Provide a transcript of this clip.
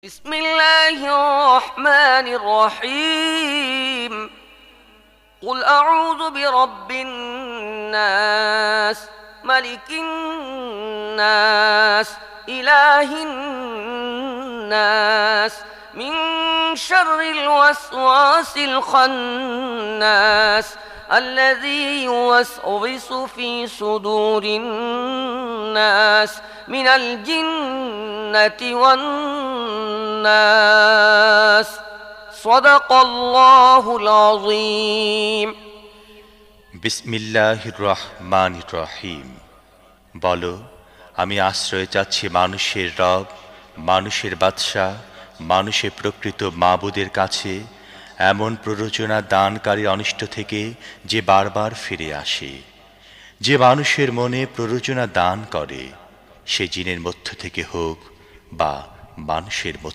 بسم الله الرحمن الرحيم قل أعوذ برب الناس ملك الناس إله الناس من شر الوسواس الخناس الذي يوسوس في صدور الناس من الجنة والناس صدق الله العظيم বিসমিল্লাহির রহমানির রহিম। বলো, আমি আশ্রয় চাচ্ছি মানুষের রব, মানুষের বাদশা, মানুষের প্রকৃত মাবুদের কাছে, এমন প্ররোচনা দানকারী অনিষ্ট থেকে যে বারবার ফিরে আসে। যে মানুষের মনে প্ররোচনা দান করে, সে জিনের মধ্য থেকে হোক বা মানুষের মধ্য